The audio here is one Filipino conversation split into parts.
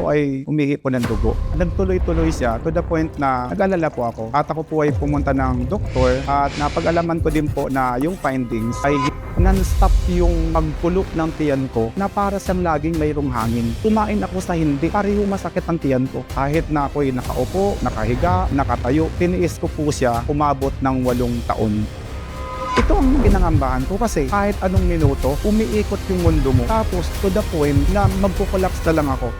po ay umihi po ng dugo. Nagtuloy-tuloy siya to the point na nag-alala po ako. At ako po ay pumunta ng doktor at napag-alaman ko din po na yung findings ay non-stop yung pagpulo ng tiyan ko na para siyang laging mayroong hangin. Kumain ako sa hindi, pareho masakit ang tiyan ko. Kahit na ako'y nakaupo, nakahiga, nakatayo, tiniis ko po siya umabot ng 8 taon. Ito ang ginangambahan ko kasi kahit anong minuto, umiikot yung mundo mo. Tapos to the point na magko-collapse na lang ako.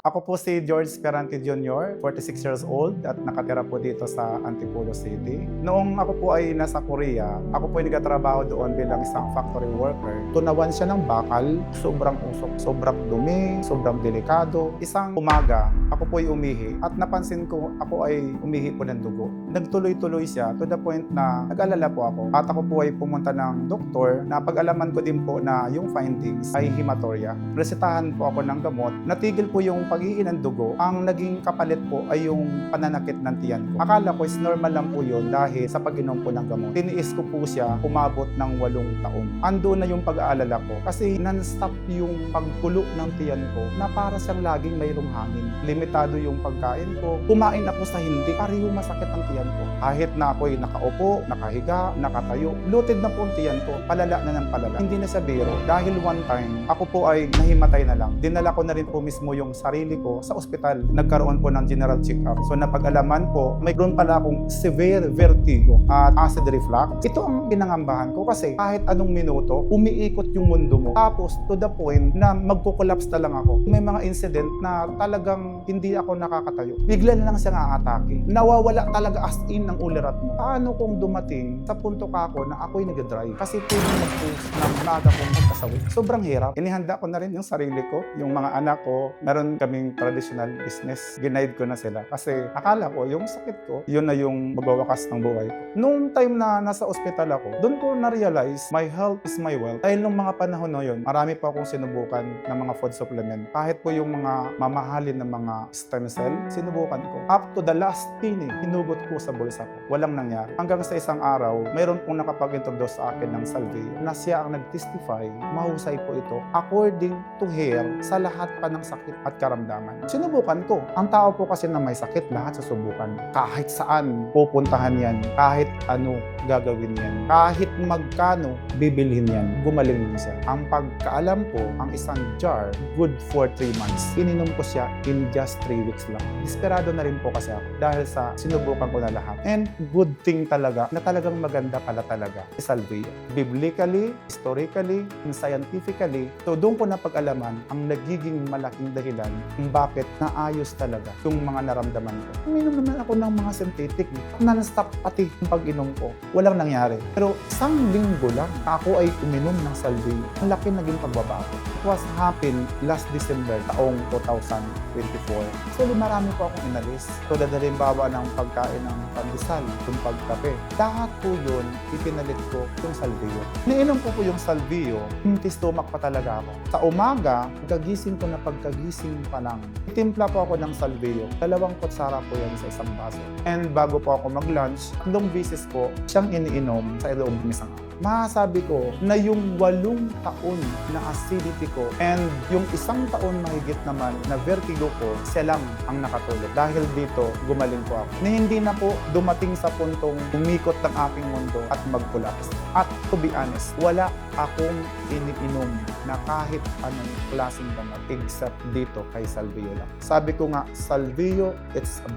Ako po si George Ferrante Jr., 46 years old at nakatira po dito sa Antipolo City. Noong ako po ay nasa Korea, ako po ay nagtatrabaho doon bilang isang factory worker. Tunawan siya ng bakal, sobrang usok, sobrang dumi, sobrang delikado. Isang umaga, ako po ay umihi at napansin ko ako ay umihi po ng dugo. Nagtuloy-tuloy siya to the point na nag-alala po ako. At ako po ay pumunta ng doktor na pag-alaman ko din po na yung findings ay hematuria. Resetahan po ako ng gamot. Natigil po yung pag-ihi ng dugo. Ang naging kapalit po ay yung pananakit ng tiyan ko. Akala ko is normal lang po yun dahil sa pag-inom po ng gamot. Tiniis ko po siya umabot ng 8 taon. Ando na yung pag-aalala ko kasi non-stop yung pagpulo ng tiyan ko na para siyang laging mayroong hangin. Limitado yung pagkain ko. Kumain ako sa hindi, pareho masakit ang tiyan ko. Kahit na ako'y nakaupo, nakahiga, nakatayo, bloated na po ang tiyan ko. Palala na ng palala. Hindi na siya biro dahil one time, ako po ay nahimatay na lang. Dinala ko na rin po mismo yung sarili ko sa ospital. Nagkaroon po ng general check-up. So napag-alaman po, mayroon pala akong severe vertigo at acid reflux. Ito ang pinangambahan ko kasi kahit anong minuto, umiikot yung mundo mo. Tapos to the point na magko-collapse na lang ako. May mga incident na talagang hindi ako nakakatayo. Bigla na lang siya aatake. Nawawala talaga as in ng ulirat mo. Paano kung dumating sa punto ka ako na ako'y nag-drive? Kasi pwede mag-post na maaga kong magkasawit. Sobrang hirap. Inihanda ko na rin yung sarili ko, yung mga anak ko. Meron kaming traditional business. Ginaid ko na sila. Kasi akala ko, yung sakit ko, yun na yung magwawakas ng buhay ko. Noong time na nasa ospital ako, doon ko na-realize, my health is my wealth. Dahil nung mga panahon na yun, marami pa akong sinubukan ng mga food supplement. Kahit po yung mga mamahalin ng mga stem cell, sinubukan ko. Up to the last penny, hinugot ko sa bulsa ko. Walang nangyari. Hanggang sa isang araw, mayroon pong nakapag-introduce sa akin ng Salvio na siya ang nag-testify, mahusay po ito, according to her, sa lahat pa ng sakit at karamdaman. Sinubukan ko. Ang tao po kasi na may sakit, lahat susubukan. Kahit saan pupuntahan yan, kahit ano gagawin yan, kahit magkano bibilhin yan, gumaling din siya. Ang pagkaalam ko, ang isang jar, good for 3 months. Ininom ko siya in just 3 weeks lang. Desperado na rin po kasi ako dahil sa sinubukan ko na lahat. And good thing talaga, na talagang maganda pala talaga si Salvio. Biblically, historically, and scientifically, so doon ko napag-alaman ang nagiging malaking dahilan kung bakit naayos talaga yung mga naramdaman ko. Uminom naman ako ng mga synthetic. Non-stop pati yung pag-inom ko. Walang nangyari. Pero isang linggo lang, ako ay uminom ng Salvio. Ang laki naging pagbabago. It was happened last December, taong 2024. So, marami po akong inalis. So, dadalimbawa ng pagkain ng pandesal, yung pagkape. Lahat po yun, ipinalit ko yung Salvio. Nainom ko po yung Salvio, empty stomach pa talaga ako. Sa umaga, pagkagising ko na pagkagising pa lang, itimpla po ako ng Salvio. 2 kutsara po yan sa isang baso. And bago po ako mag-lunch, 3 beses po siyang iniinom sa loob ng isang araw. Masasabi ko na yung 8 taon na acidity ko and yung 1 taon mahigit naman na vertigo ko, siya lang ang nakatulog. Dahil dito, gumaling po ako. Na hindi na po dumating sa puntong umikot ng aking mundo at mag-collapse. At to be honest, wala akong iniinom na kahit anong klaseng gamot except dito kay Salvio lang. Sabi ko nga, Salvio, it's a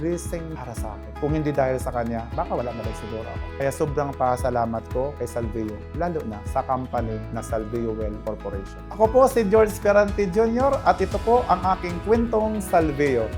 blessing para sa akin. Kung hindi dahil sa kanya, baka wala na rin siguro ako. Kaya sobrang pasalamat ko kay Salvio, lalo na sa company na Salvio Well Corporation. Ako po si George Ferrante Jr. at ito po ang aking kwentong Salvio.